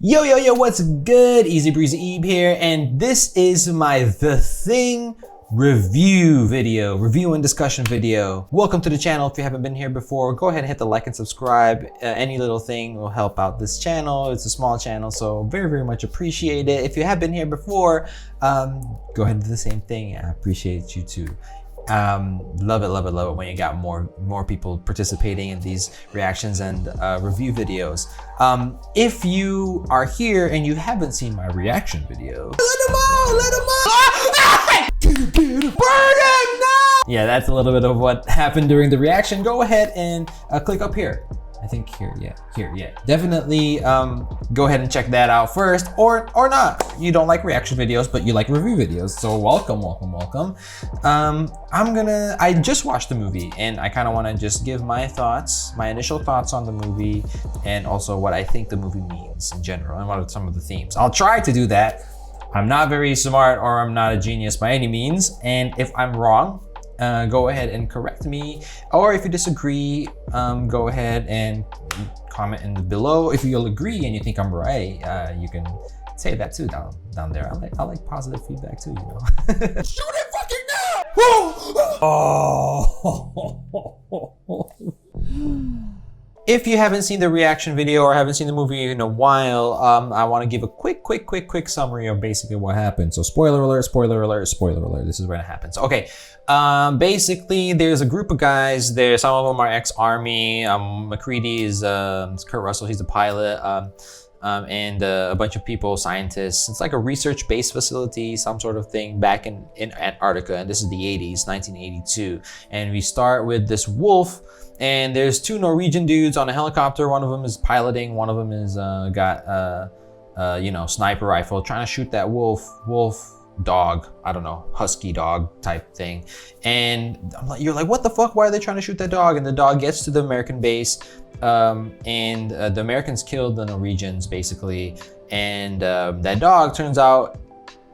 Yo, what's good? Easy Breezy Ebe here, and this is my The Thing review and discussion video. Welcome to the channel. If you haven't been here before, go ahead and hit the like and subscribe. Any little thing will help out this channel. It's a small channel, so very much appreciate it. If you have been here before, go ahead and do the same thing. I appreciate you too. Love it when you got more people participating in these reactions and review videos. If you are here and you haven't seen my reaction video, let them out! Get him! Burn him! No! Yeah, that's a little bit of what happened during the reaction. Go ahead and click up here. I think here, yeah. Definitely go ahead and check that out first, or not. You don't like reaction videos, but you like review videos, so welcome. I just watched the movie, and I kind of want to just give my initial thoughts on the movie, and also what I think the movie means in general, and what are some of the themes. I'll try to do that. I'm not very smart, or I'm not a genius by any means, and if I'm wrong, go ahead and correct me, or if you disagree, go ahead and comment in the below. If you'll agree and you think I'm right, you can say that too down there. I like positive feedback too, you know. Shoot it fucking now! Oh! If you haven't seen the reaction video or haven't seen the movie in a while, I want to give a quick summary of basically what happened. So spoiler alert, this is when it happens. Okay, basically there's a group of guys. Some of them are ex-army. McCready is Kurt Russell, he's the pilot, and a bunch of people, scientists. It's like a research-based facility, some sort of thing back in Antarctica, and this is the 80s, 1982. And we start with this wolf. And there's two Norwegian dudes on a helicopter. One of them is piloting. One of them is got sniper rifle, trying to shoot that wolf dog. I don't know, husky dog type thing. And you're like, what the fuck? Why are they trying to shoot that dog? And the dog gets to the American base, and the Americans killed the Norwegians basically. And that dog turns out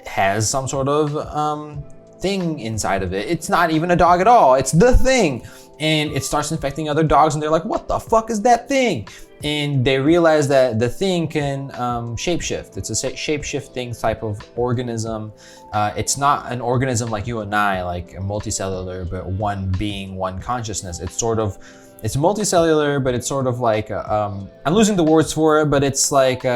has some sort of thing inside of it. It's not even a dog at all. It's the thing. And it starts infecting other dogs, and they're like, what the fuck is that thing? And they realize that the thing can shapeshift. It's a shape-shifting type of organism. It's not an organism like you and I, like a multicellular, but one being, one consciousness. It's multicellular, but it's sort of like, I'm losing the words for it, but it's like,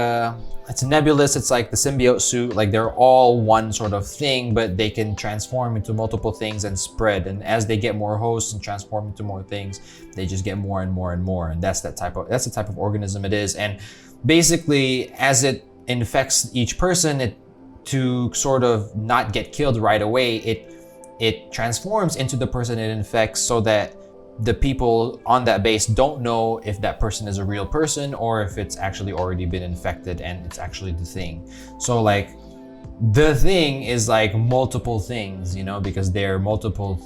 it's nebulous. It's like the symbiote suit. Like they're all one sort of thing, but they can transform into multiple things and spread. And as they get more hosts and transform into more things, they just get more and more and more. And that's the type of organism it is. And basically, as it infects each person, to sort of not get killed right away, it transforms into the person it infects, so that the people on that base don't know if that person is a real person or if it's actually already been infected and it's actually the thing. So like the thing is like multiple things, you know, because there are multiple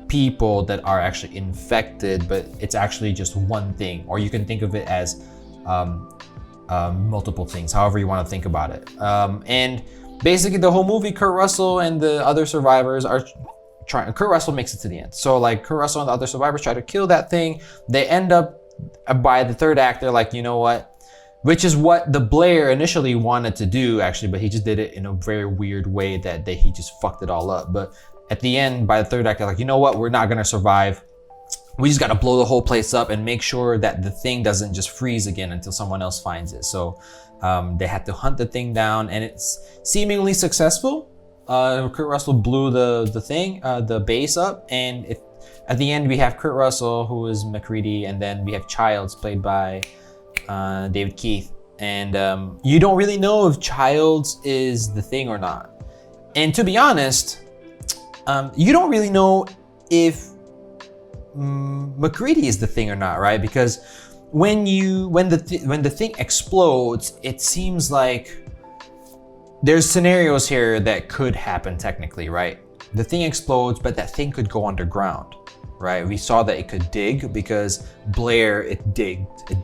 people that are actually infected, but it's actually just one thing. Or you can think of it as multiple things, however you want to think about it. And basically the whole movie, Kurt Russell and the other survivors are Kurt Russell makes it to the end. So like Kurt Russell and the other survivors try to kill that thing. They end up, by the third act, they're like, you know what? Which is what the Blair initially wanted to do actually, but he just did it in a very weird way that he just fucked it all up. But at the end, by the third act, they're like, you know what? We're not gonna survive. We just gotta blow the whole place up and make sure that the thing doesn't just freeze again until someone else finds it. So they had to hunt the thing down, and it's seemingly successful. Kurt Russell blew the base up, and at the end we have Kurt Russell, who is McCready, and then we have Childs, played by David Keith. And you don't really know if Childs is the thing or not. And to be honest, you don't really know if McCready is the thing or not, right? Because when the thing explodes, it seems like there's scenarios here that could happen technically, right? The thing explodes, but that thing could go underground, right? We saw that it could dig because Blair, it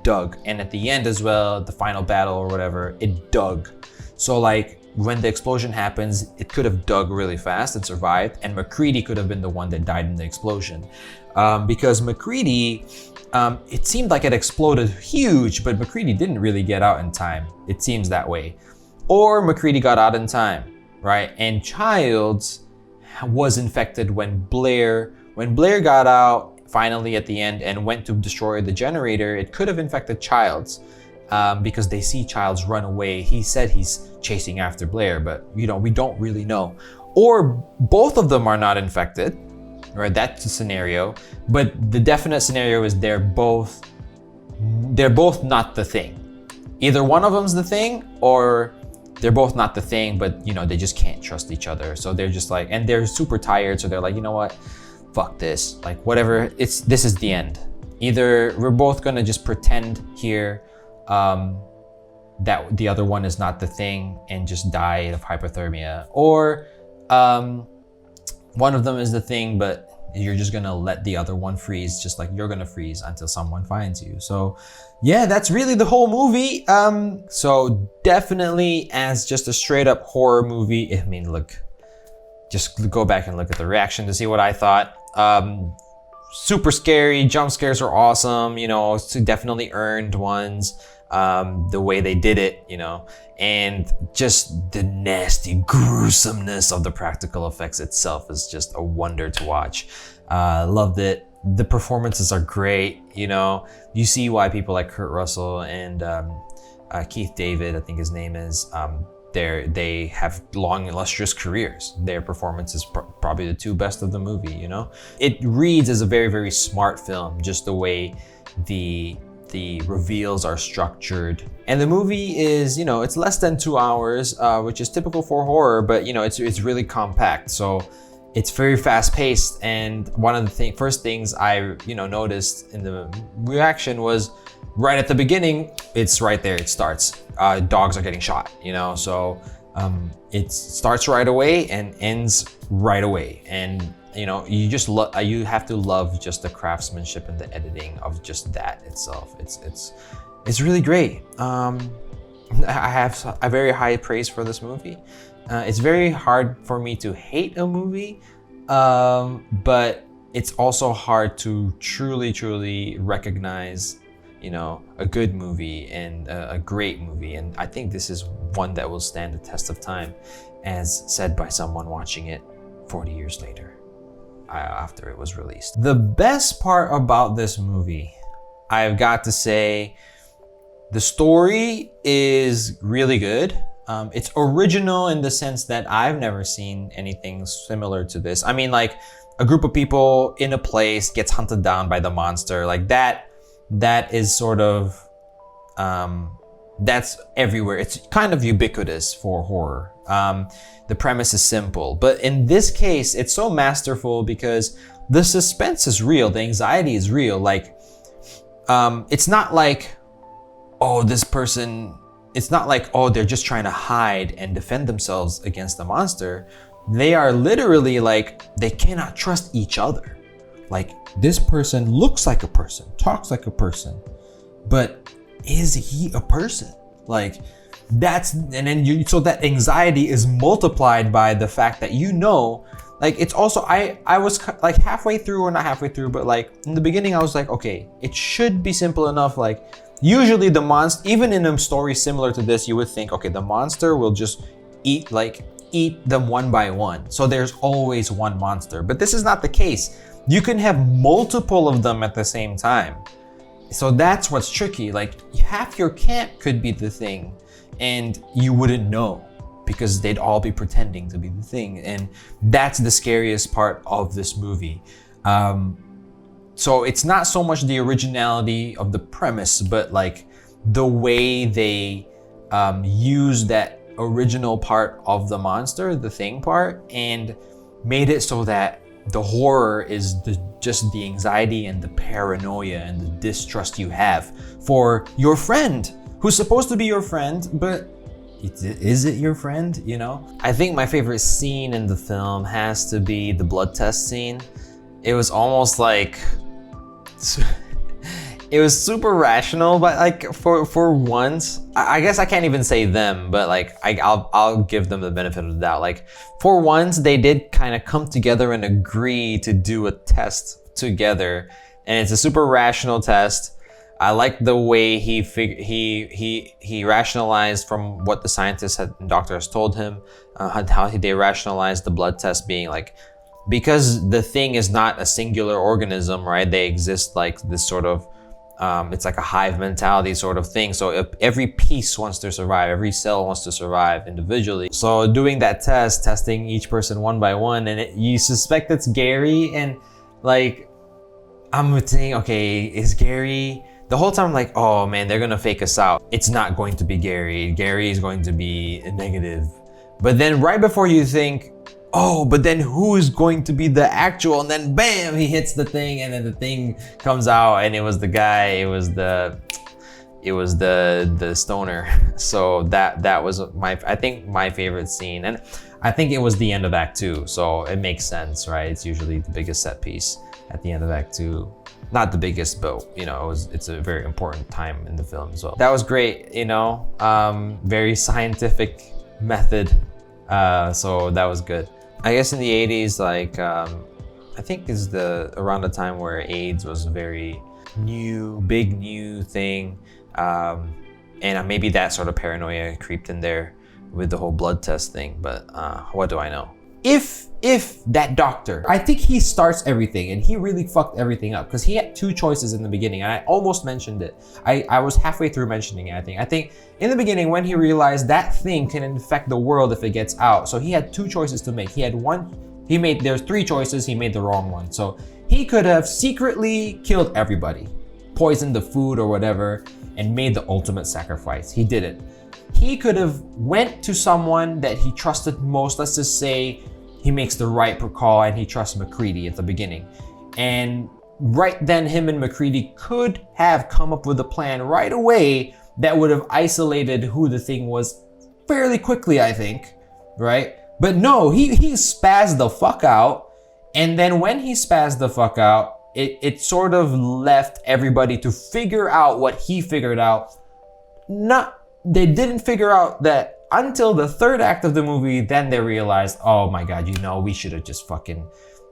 dug. And at the end as well, the final battle or whatever, it dug. So like when the explosion happens, it could have dug really fast and survived, and MacReady could have been the one that died in the explosion. Because MacReady, it seemed like it exploded huge, but MacReady didn't really get out in time. It seems that way. Or MacReady got out in time, right? And Childs was infected when Blair got out finally at the end and went to destroy the generator. It could have infected Childs. Because they see Childs run away. He said he's chasing after Blair, but we don't really know. Or both of them are not infected, right? That's the scenario. But the definite scenario is they're both not the thing. Either one of them's the thing, or they're both not the thing, but they just can't trust each other. So they're just like, and they're super tired, so they're like, you know what? Fuck this. Like whatever, this is the end. Either we're both gonna just pretend here that the other one is not the thing and just die of hypothermia, or one of them is the thing, but you're just gonna let the other one freeze, just like you're gonna freeze until someone finds you. So yeah, that's really the whole movie. So definitely as just a straight up horror movie, I mean, look, just go back and look at the reaction to see what I thought. Super scary, jump scares are awesome, definitely earned ones. The way they did it, and just the nasty gruesomeness of the practical effects itself is just a wonder to watch. Loved it. The performances are great. You see why people like Kurt Russell and Keith David, I think his name is, they have long, illustrious careers. Their performance is probably the two best of the movie, It reads as a very, very smart film, just the way the reveals are structured. And the movie is, it's less than 2 hours, which is typical for horror, but it's really compact. So it's very fast paced. And one of the first things I, noticed in the reaction was right at the beginning, it's right there, it starts. Dogs are getting shot, so it starts right away and ends right away. And you just you have to love just the craftsmanship and the editing of just that itself. It's really great. I have a very high praise for this movie. It's very hard for me to hate a movie, but it's also hard to truly recognize a good movie and a great movie. And I think this is one that will stand the test of time, as said by someone watching it 40 years later. After it was released. The best part about this movie, I've got to say, the story is really good. It's original in the sense that I've never seen anything similar to this. I mean, like a group of people in a place gets hunted down by the monster, like that is sort of, that's everywhere. It's kind of ubiquitous for horror. The premise is simple, but in this case, it's so masterful because the suspense is real, the anxiety is real. Like, it's not like, it's not like, they're just trying to hide and defend themselves against the monster. They are literally like, they cannot trust each other. Like, this person looks like a person, talks like a person, but is he a person? Like, so that anxiety is multiplied by the fact that like, it's also, I was like halfway through, or not halfway through, but like in the beginning I was like, okay, it should be simple enough. Like usually the monster, even in a story similar to this, you would think, okay, the monster will just eat them one by one. So there's always one monster, but this is not the case. You can have multiple of them at the same time. So that's what's tricky. Like half your camp could be the thing and you wouldn't know because they'd all be pretending to be the thing. And that's the scariest part of this movie. So it's not so much the originality of the premise, but like the way they use that original part of the monster, the thing part, and made it so that the horror is just the anxiety and the paranoia and the distrust you have for your friend who's supposed to be your friend, but is it your friend, you know? I think my favorite scene in the film has to be the blood test scene. It was almost like, it was super rational, but like for once, I guess I can't even say them, but like I'll give them the benefit of the doubt. Like for once, they did kind of come together and agree to do a test together, and it's a super rational test. I like the way he rationalized from what the scientists and doctors told him, how they rationalized the blood test being like, because the thing is not a singular organism, right? They exist like this sort of, it's like a hive mentality sort of thing. So if every piece wants to survive, every cell wants to survive individually. So doing that test, testing each person one by one, and you suspect it's Gary, and like, I'm thinking, okay, is Gary... The whole time I'm like, oh man, they're gonna fake us out. It's not going to be Gary. Gary is going to be a negative. But then right before you think, oh, but then who is going to be the actual? And then bam, he hits the thing, and then the thing comes out, and it was the guy. It was the stoner. So that was I think my favorite scene, and I think it was the end of Act 2. So it makes sense, right? It's usually the biggest set piece at the end of Act 2. Not the biggest, but you know, it's a very important time in the film as well. That was great, you know, very scientific method. So that was good. I guess in the 80s, like, I think is around the time where AIDS was a very big new thing. And maybe that sort of paranoia creeped in there with the whole blood test thing, but what do I know? If that doctor, I think he starts everything, and he really fucked everything up, because he had two choices in the beginning, and I almost mentioned it. I was halfway through mentioning it, I think in the beginning when he realized that thing can infect the world if it gets out. So he had two choices to make. There's three choices, he made the wrong one. So he could have secretly killed everybody, poisoned the food or whatever, and made the ultimate sacrifice. He did it. He could have went to someone that he trusted most. Let's just say he makes the right call and he trusts MacReady at the beginning. And right then, him and MacReady could have come up with a plan right away that would have isolated who the thing was fairly quickly, I think, right? But no, he spazzed the fuck out. And then when he spazzed the fuck out, it sort of left everybody to figure out what he figured out. They didn't figure out that until the third act of the movie. Then they realized, oh my God, we should have just fucking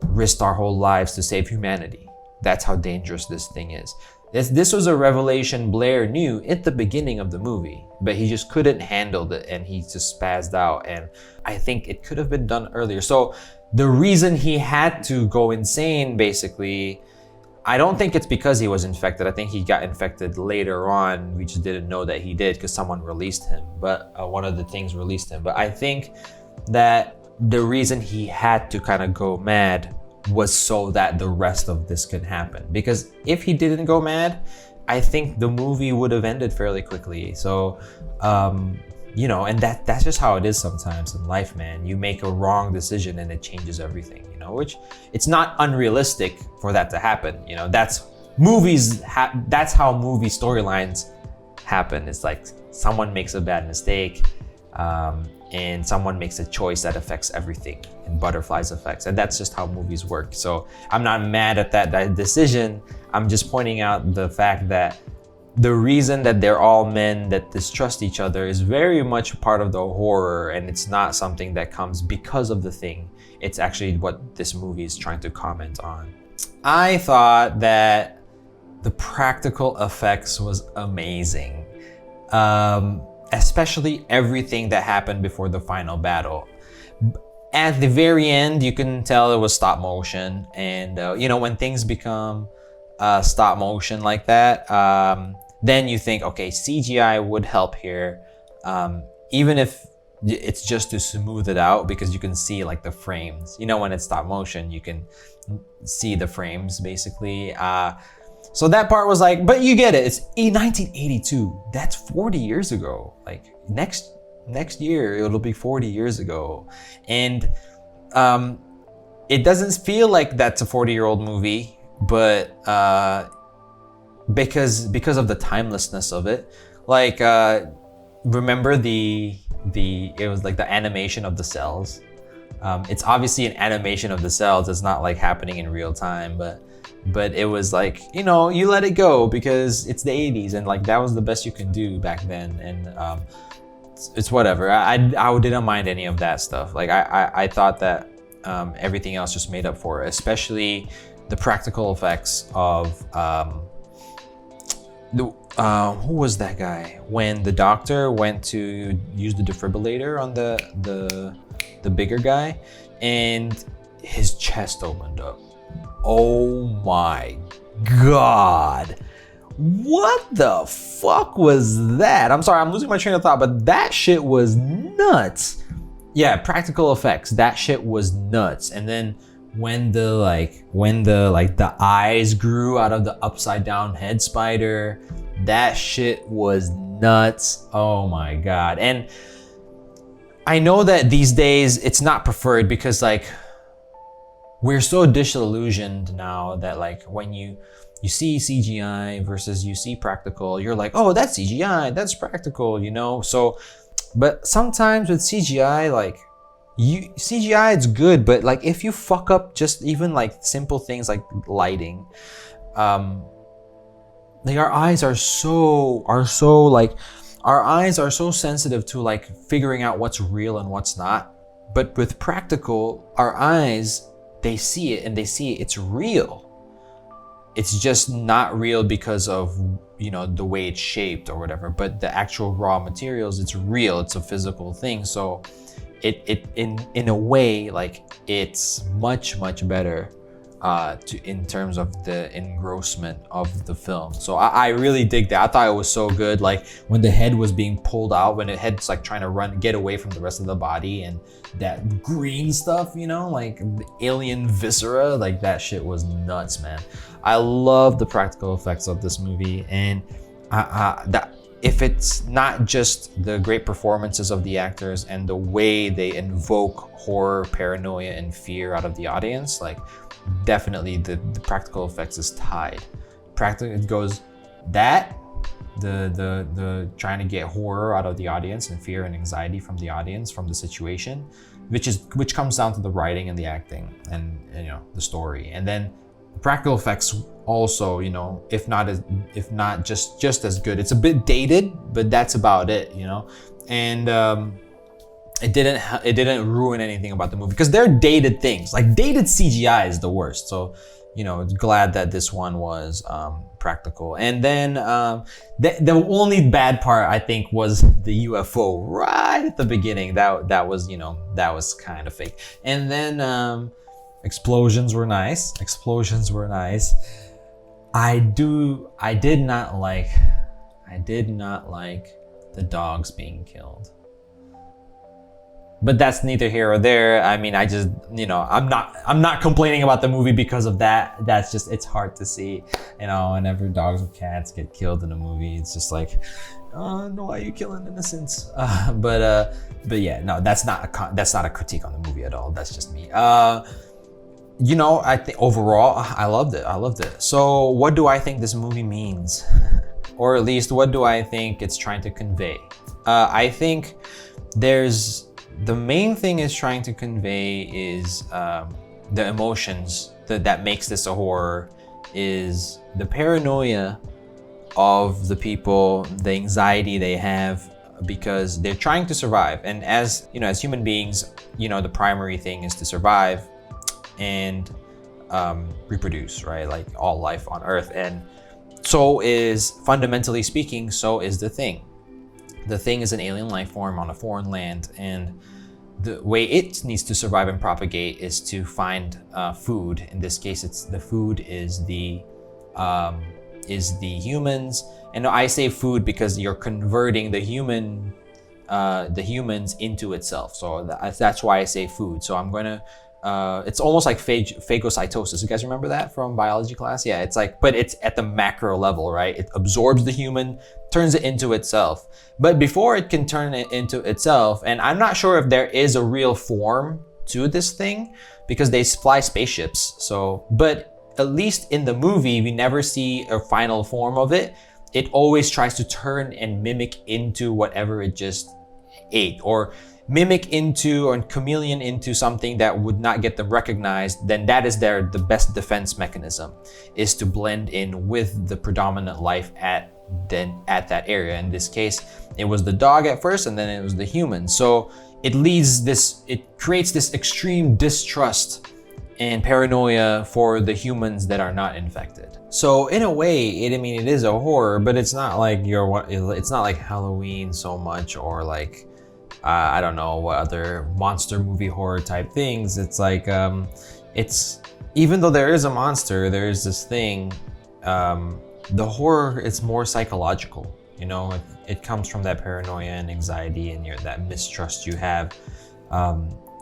risked our whole lives to save humanity. That's how dangerous this thing is. This was a revelation Blair knew at the beginning of the movie, but he just couldn't handle it, and he just spazzed out. And I think it could have been done earlier. So the reason he had to go insane, basically, I don't think it's because he was infected. I think he got infected later on. We just didn't know that he did because someone released him. But one of the things released him. But I think that the reason he had to kind of go mad was so that the rest of this could happen. Because if he didn't go mad, I think the movie would have ended fairly quickly. So, and that's just how it is sometimes in life, man. You make a wrong decision and it changes everything. Which it's not unrealistic for that to happen. That's how movie storylines happen. It's like someone makes a bad mistake, and someone makes a choice that affects everything, and butterflies effects, and that's just how movies work. So I'm not mad at that decision. I'm just pointing out the fact that the reason that they're all men that distrust each other is very much part of the horror, and it's not something that comes because of the thing. It's actually what this movie is trying to comment on. I thought that the practical effects was amazing. Especially everything that happened before the final battle. At the very end, you can tell it was stop motion. And, when things become stop motion like that, then you think, okay, CGI would help here. Even if it's just to smooth it out, because you can see like the frames. When it's stop motion, you can see the frames basically. So that part was like, but you get it. It's 1982. That's 40 years ago. Like next year, it'll be 40 years ago. And it doesn't feel like that's a 40-year-old movie, but because of the timelessness of it. Like, remember it was like the animation of the cells. It's obviously an animation of the cells. It's not like happening in real time, but but it was like, you know, you let it go because it's the 80s and like that was the best you could do back then. And it's whatever. I didn't mind any of that stuff. Like I thought that everything else just made up for it, especially the practical effects of who was that guy when the doctor went to use the defibrillator on the bigger guy and his chest opened up. Oh my god, what the fuck was that? I'm sorry, I'm losing my train of thought, but that shit was nuts. Yeah, practical effects, that shit was nuts. And then when the eyes grew out of the upside down head spider, that shit was nuts. Oh my god. And I know that these days it's not preferred because like we're so disillusioned now that like when you see CGI versus you see practical, you're like, oh, that's CGI, that's practical, you know? So, but sometimes with CGI, like CGI it's good, but like if you fuck up just even like simple things like lighting, like our eyes are so sensitive to like figuring out what's real and what's not. But with practical, our eyes, they see it and they see it's real. It's just not real because of, you know, the way it's shaped or whatever, but the actual raw materials, it's real, it's a physical thing. So it in a way, like it's much better in terms of the engrossment of the film. So I really dig that. I thought it was so good. Like when the head was being pulled out, when the head's like trying to get away from the rest of the body, and that green stuff, you know, like the alien viscera, like that shit was nuts, man. I love the practical effects of this movie, and that if it's not just the great performances of the actors and the way they invoke horror, paranoia, and fear out of the audience, like definitely the practical effects is tied. It goes that the trying to get horror out of the audience and fear and anxiety from the audience from the situation, which comes down to the writing and the acting and you know the story, and then practical effects also, you know, if not just as good. It's a bit dated, but that's about it, you know. And it didn't ruin anything about the movie because they're dated things. Like dated CGI is the worst. So, you know, glad that this one was practical. And then the only bad part I think was the UFO right at the beginning. That was, you know, that was kind of fake. And then explosions were nice. I did not like the dogs being killed. But that's neither here or there. I mean, I just, you know, I'm not complaining about the movie because of that. That's just, it's hard to see, you know, whenever dogs or cats get killed in a movie, it's just like, oh, no, why are you killing innocents? But yeah, no, that's not a critique on the movie at all. That's just me. You know, I think overall, I loved it. So what do I think this movie means? Or at least what do I think it's trying to convey? I think the main thing it's trying to convey is the emotions that makes this a horror is the paranoia of the people, the anxiety they have because they're trying to survive. And as, you know, as human beings, you know, the primary thing is to survive and reproduce, right? Like all life on Earth. And so is, fundamentally speaking, so is the Thing. The Thing is an alien life form on a foreign land, and the way it needs to survive and propagate is to find food. In this case, the food is the humans. And I say food because you're converting the humans into itself. So that's why I say food. So I'm gonna. It's almost like phagocytosis. You guys remember that from biology class? Yeah, it's like, but it's at the macro level, right? It absorbs the human, turns it into itself. But before it can turn it into itself, and I'm not sure if there is a real form to this thing because they fly spaceships. So, but at least in the movie, we never see a final form of it. It always tries to turn and mimic into whatever it just ate, or mimic into or chameleon into something that would not get them recognized, then that is the best defense mechanism, is to blend in with the predominant life at that area. In this case, it was the dog at first, and then it was the human. So it creates this extreme distrust and paranoia for the humans that are not infected. So in a way, it is a horror, but it's not like it's not like Halloween so much, or like I don't know what other monster movie horror type things. It's like it's, even though there is a monster, there is this thing. The horror, it's more psychological. You know, it comes from that paranoia and anxiety and that mistrust you have.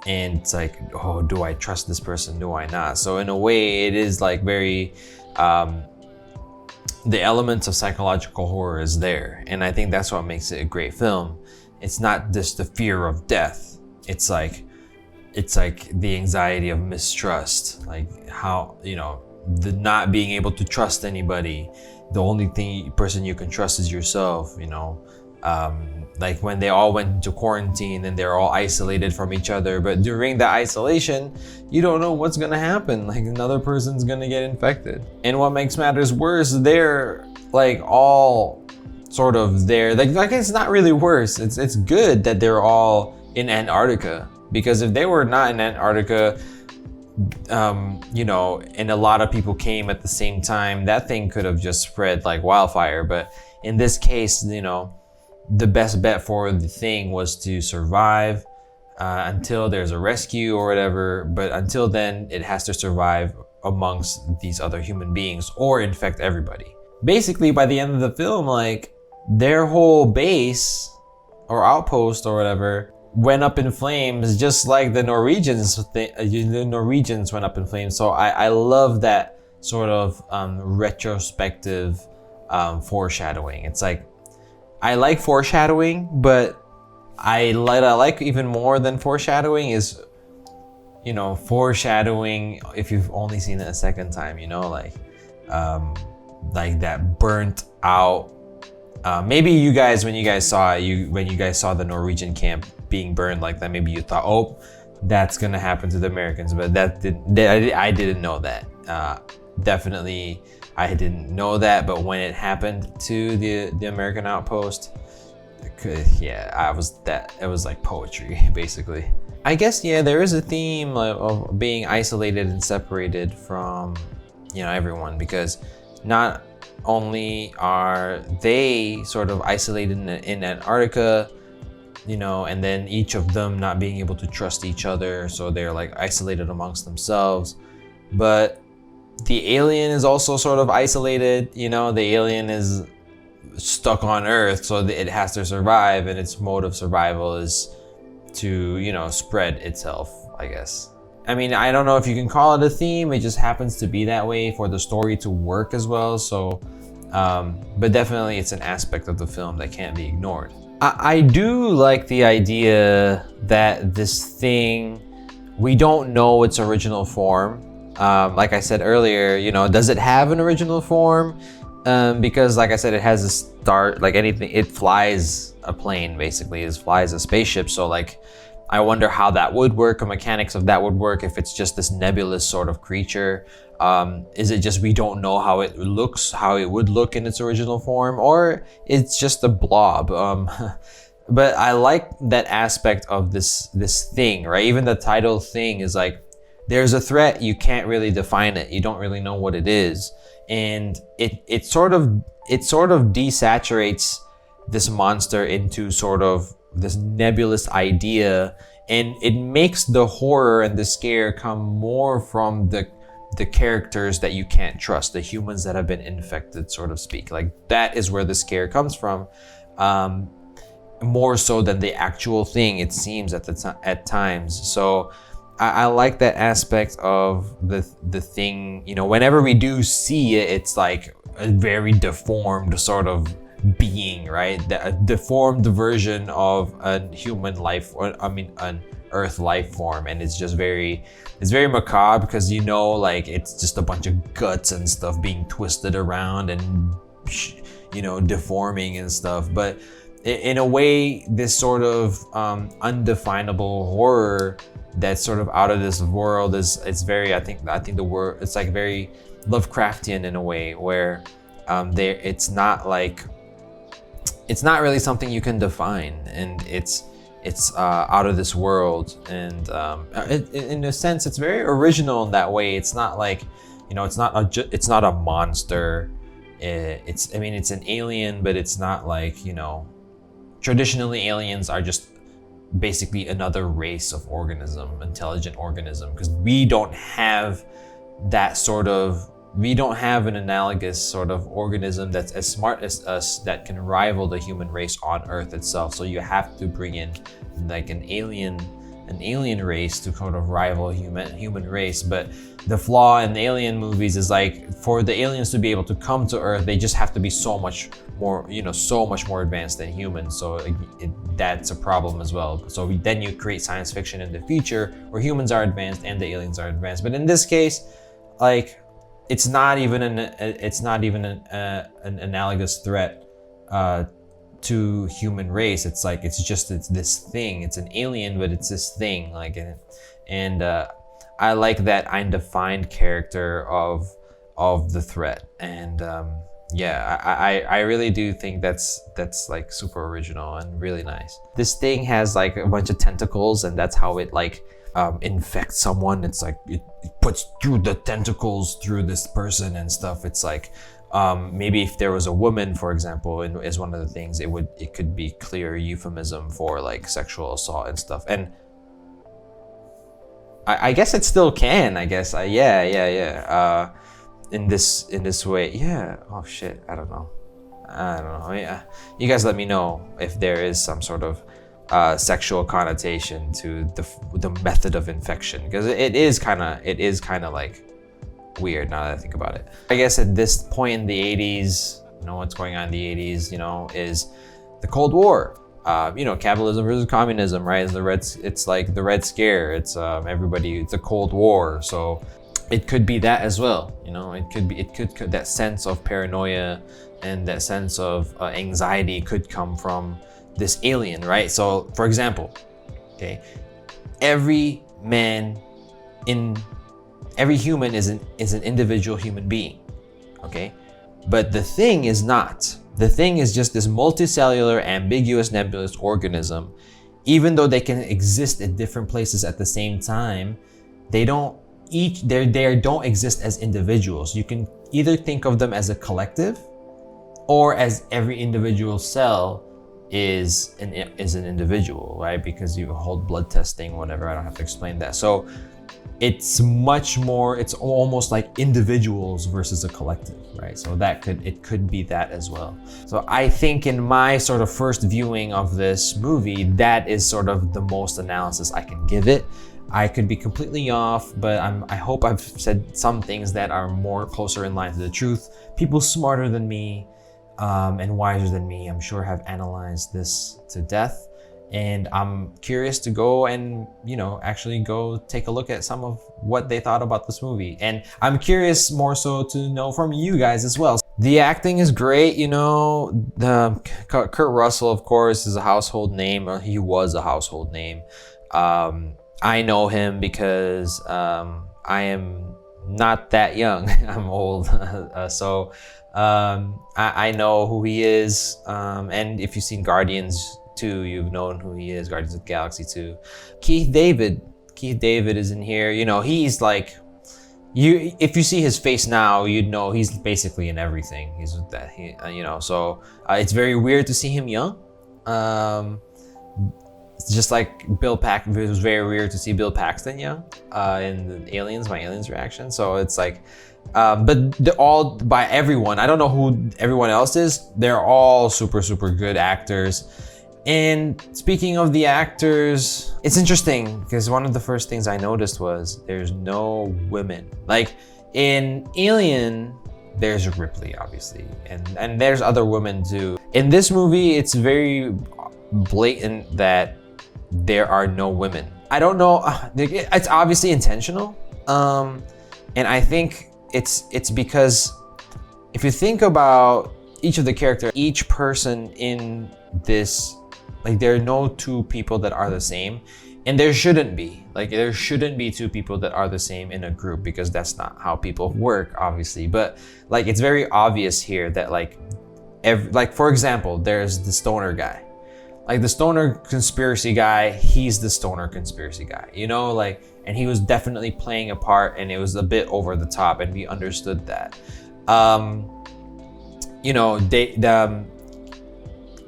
And it's like, oh, do I trust this person? Do I not? So in a way, it is like very, the elements of psychological horror is there. And I think that's what makes it a great film. It's not just the fear of death. It's like the anxiety of mistrust, like how, you know, the not being able to trust anybody. The only person you can trust is yourself, you know. Like when they all went into quarantine and they're all isolated from each other, but during the isolation, you don't know what's gonna happen. Like another person's gonna get infected. And what makes matters worse, they're like all sort of there. Like it's not really worse. It's good that they're all in Antarctica, because if they were not in Antarctica, you know, and a lot of people came at the same time, that thing could have just spread like wildfire. But in this case, you know, the best bet for the thing was to survive until there's a rescue or whatever. But until then, it has to survive amongst these other human beings or infect everybody. Basically, by the end of the film, like their whole base or outpost or whatever went up in flames, just like the Norwegians went up in flames. So I love that sort of retrospective foreshadowing. It's like, I like foreshadowing, but I like even more than foreshadowing is, you know, foreshadowing if you've only seen it a second time, you know, like that burnt out. Maybe you guys, when you guys saw the Norwegian camp being burned like that, maybe you thought, oh, that's gonna happen to the Americans, but I didn't know that. Definitely, I didn't know that. But when it happened to the American outpost, it was like poetry, basically. I guess, yeah, there is a theme of being isolated and separated from, you know, everyone, because not only are they sort of isolated in Antarctica, you know, and then each of them not being able to trust each other, so they're like isolated amongst themselves, but the alien is also sort of isolated. You know, the alien is stuck on Earth, so it has to survive, and its mode of survival is to, you know, spread itself, I guess. I mean, I don't know if you can call it a theme. It just happens to be that way for the story to work as well. So, but definitely it's an aspect of the film that can't be ignored. I do like the idea that this thing, we don't know its original form. Like I said earlier, you know, does it have an original form? Because like I said, it has a start, like anything, it flies a plane, basically. It flies a spaceship. So like, I wonder how that would work, the mechanics of that would work, if it's just this nebulous sort of creature. Is it just we don't know how it looks, how it would look in its original form, or it's just a blob? But I like that aspect of this thing, right? Even the title thing is like, there's a threat, you can't really define it, you don't really know what it is, and it sort of desaturates this monster into sort of this nebulous idea, and it makes the horror and the scare come more from the characters that you can't trust, the humans that have been infected, sort of speak. Like that is where the scare comes from, more so than the actual thing, it seems at times. So I like that aspect of the thing. You know, whenever we do see it, it's like a very deformed sort of being, right? A deformed version of a human life, an Earth life form, and it's very macabre, because, you know, like it's just a bunch of guts and stuff being twisted around and, you know, deforming and stuff. But in a way, this sort of undefinable horror that's sort of out of this world it's very, I think the word, it's like very Lovecraftian in a way, where it's not really something you can define, and it's out of this world, and in a sense it's very original in that way. It's not like, it's not a monster. It's an alien, but it's not like, traditionally aliens are just basically another race of intelligent organism, because we don't have an analogous sort of organism that's as smart as us that can rival the human race on Earth itself. So you have to bring in like an alien race to kind of rival human race. But the flaw in the alien movies is like, for the aliens to be able to come to Earth, they just have to be so much more advanced than humans. So that's a problem as well. So then you create science fiction in the future where humans are advanced and the aliens are advanced. But in this case, like, it's not even an analogous threat to human race. It's like, it's this thing. It's an alien, but it's this thing. Like, and I like that undefined character of the threat. And I really do think that's like super original and really nice. This thing has like a bunch of tentacles, and that's how it like infects someone. It's like it puts through the tentacles through this person and stuff. It's like maybe if there was a woman, for example, is one of the things, it could be clear euphemism for like sexual assault and stuff. And I guess it still can. I guess in this way. Yeah. Oh shit. I don't know. Yeah. You guys let me know if there is some sort of sexual connotation to the method of infection, because it is kind of like weird now that I think about it. I guess at this point in the 80s, what's going on in the 80s, is the Cold War. Capitalism versus communism, right? It's like the Red Scare. It's it's a Cold War. So it could be that as well. It could that sense of paranoia and that sense of anxiety could come from this alien, right? So, for example, okay, every human is an individual human being, okay? But the thing is not. The thing is just this multicellular, ambiguous, nebulous organism. Even though they can exist at different places at the same time, they don't exist as individuals. You can either think of them as a collective, or as every individual cell is an individual, right? Because you hold blood testing, whatever. I don't have to explain that. So it's almost like individuals versus a collective, right? So it could be that as well. So I think in my sort of first viewing of this movie, that is sort of the most analysis I can give it. I could be completely off, but I hope I've said some things that are more closer in line to the truth. People smarter than me and wiser than me, I'm sure, have analyzed this to death. And I'm curious to go and, actually go take a look at some of what they thought about this movie. And I'm curious more so to know from you guys as well. The acting is great, Kurt Russell, of course, is a household name, or he was a household name. I know him because I am not that young. I'm old. So I know who he is. And if you've seen Guardians 2, you've known who he is, Guardians of the Galaxy 2. Keith David is in here. He's like, if you see his face now, you'd know he's basically in everything. He's that, so it's very weird to see him young. It's just like it was very weird to see Bill Paxton young in My Aliens reaction. So it's like, but they're all by everyone. I don't know who everyone else is. They're all super, super good actors. And speaking of the actors, it's interesting because one of the first things I noticed was there's no women. Like in Alien, there's Ripley, obviously, and there's other women too. In this movie, it's very blatant that there are no women. I don't know. It's obviously intentional, and I think it's because if you think about each of the characters, each person in this, like there are no two people that are the same, and there shouldn't be. Like there shouldn't be two people that are the same in a group, because that's not how people work, obviously. But like it's very obvious here that like for example, there's the stoner guy. Like the stoner conspiracy guy, he's the stoner conspiracy guy, you know, like, and he was definitely playing a part, and it was a bit over the top, and we understood that. You know,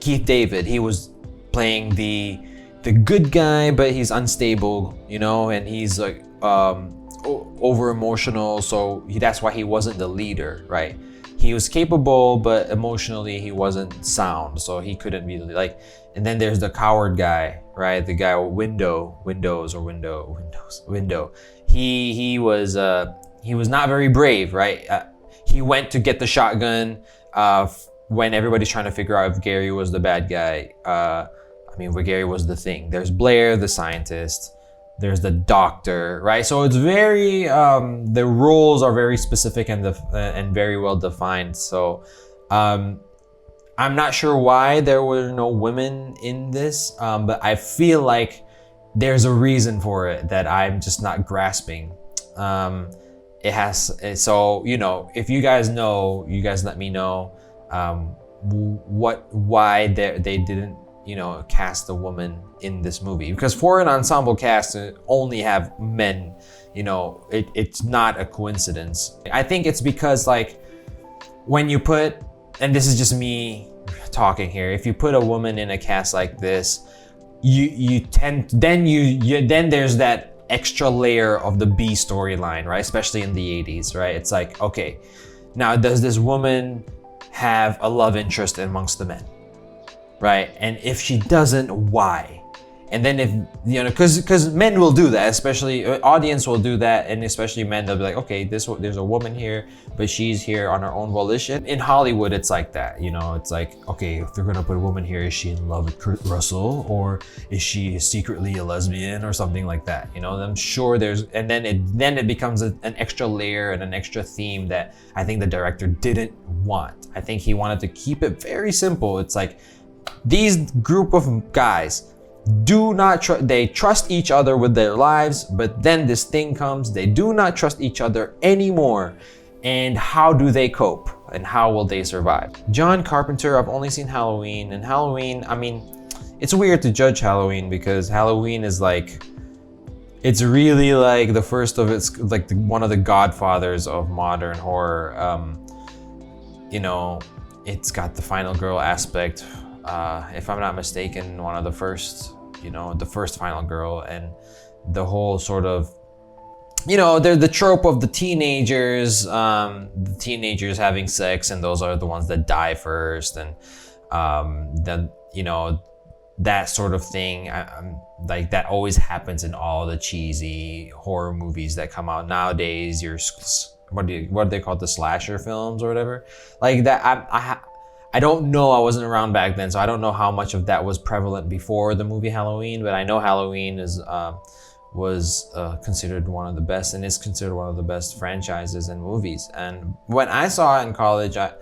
Keith David, he was playing the good guy, but he's unstable, you know, and he's like over emotional, so that's why he wasn't the leader, right? He was capable, but emotionally he wasn't sound, so he couldn't be like. And then there's the coward guy, right? The guy with window. He was not very brave, right? He went to get the shotgun when everybody's trying to figure out if Gary was the bad guy. I mean, where Gary was the thing. There's Blair, the scientist. There's the doctor, right? So it's very, the roles are very specific and very well defined. So I'm not sure why there were no women in this, but I feel like there's a reason for it that I'm just not grasping. So, you know, if you guys know, you guys let me know why they didn't, you know, cast a woman in this movie. Because for an ensemble cast to only have men, you know, it's not a coincidence. I think it's because like when you put, and this is just me talking here, if you put a woman in a cast like this, you tend, then there's that extra layer of the B storyline, right? Especially in the 80s, right? It's like, okay, now does this woman have a love interest amongst the men, right? And if she doesn't, why? And then if, you know, because men will do that, especially audience will do that, and especially men, they'll be like, okay, there's a woman here, but she's here on her own volition. In Hollywood, it's like that, you know, it's like, okay, if they're gonna put a woman here, is she in love with Kurt Russell, or is she secretly a lesbian or something like that? You know, I'm sure there's, and then it becomes an extra layer and an extra theme that I think the director didn't want. I think he wanted to keep it very simple. It's like these group of guys do not they trust each other with their lives, but then this thing comes, they do not trust each other anymore. And how do they cope, and how will they survive? John Carpenter, I've only seen Halloween, and Halloween, I mean, it's weird to judge Halloween because Halloween is like, it's really like the first of its, like one of the godfathers of modern horror. You know, it's got the final girl aspect. If I'm not mistaken, one of the first, you know, the first final girl, and the whole sort of, you know, they're the trope of the teenagers having sex, and those are the ones that die first, and then, you know, that sort of thing. Like that always happens in all the cheesy horror movies that come out nowadays. What do they call it, the slasher films or whatever, like that. I don't know, I wasn't around back then, so I don't know how much of that was prevalent before the movie Halloween, but I know Halloween was considered one of the best, and is considered one of the best franchises and movies. And when I saw it in college, you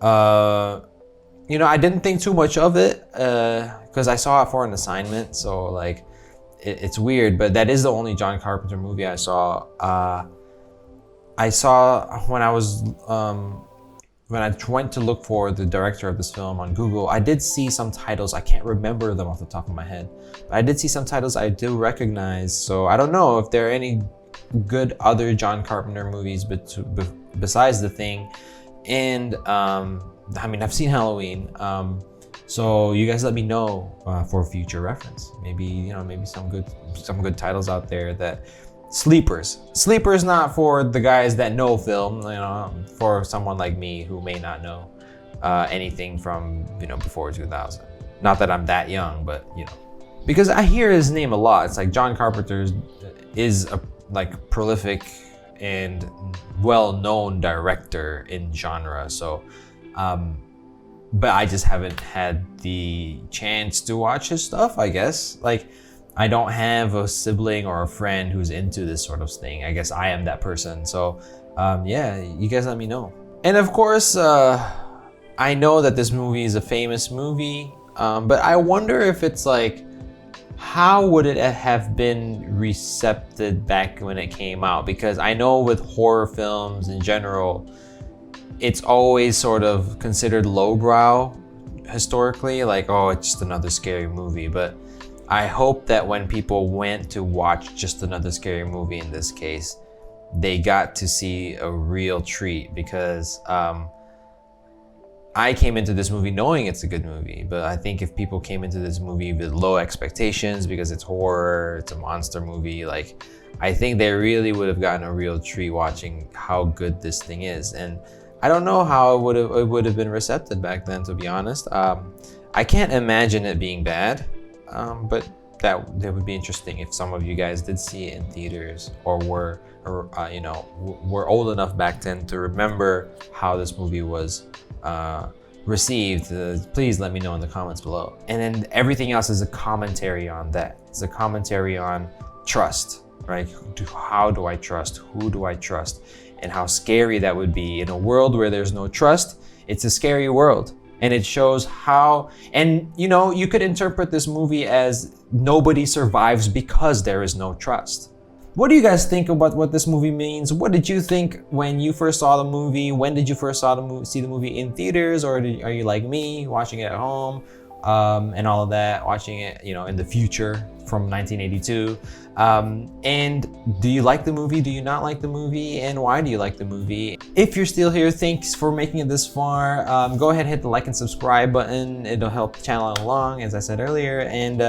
know, I didn't think too much of it because I saw it for an assignment, so like it's weird, but that is the only John Carpenter movie I saw. I saw when I was when I went to look for the director of this film on Google, I did see some titles. I can't remember them off the top of my head, but I did see some titles I do recognize. So I don't know if there are any good other John Carpenter movies besides The Thing. And I mean, I've seen Halloween. So you guys let me know for future reference. Maybe, you know, maybe some good titles out there that Sleepers not for the guys that know film, you know, for someone like me who may not know anything from, you know, before 2000. Not that I'm that young, but, you know, because I hear his name a lot. It's like John Carpenter is a like prolific and well-known director in genre. So but I just haven't had the chance to watch his stuff, I guess. Like, I don't have a sibling or a friend who's into this sort of thing. I guess I am that person. So yeah, you guys let me know. And of course, I know that this movie is a famous movie, but I wonder if it's like, how would it have been recepted back when it came out? Because I know with horror films in general, it's always sort of considered lowbrow historically, like, oh, it's just another scary movie. But I hope that when people went to watch just another scary movie in this case, they got to see a real treat, because I came into this movie knowing it's a good movie, but I think if people came into this movie with low expectations because it's horror, it's a monster movie, like, I think they really would have gotten a real treat watching how good this thing is. And I don't know how it would have been recepted back then, to be honest. I can't imagine it being bad, but that would be interesting if some of you guys did see it in theaters, or were old enough back then to remember how this movie was received. Please let me know in the comments below. And then everything else is a commentary on that. It's a commentary on trust, right? How do I trust? Who do I trust? And how scary that would be in a world where there's no trust. It's a scary world. And it shows how, and you could interpret this movie as nobody survives because there is no trust. What do you guys think about what this movie means? What did you think when you first saw the movie? When did you first see the movie in theaters, or are you like me, watching it at home, and all of that, watching it, in the future from 1982? And do you like the movie? Do you not like the movie? And why do you like the movie? If you're still here, thanks for making it this far. Go ahead and hit the like and subscribe button. It'll help the channel along, as I said earlier. And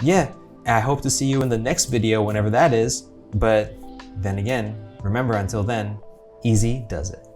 yeah, I hope to see you in the next video, whenever that is. But then again, remember, until then, Eazy does it.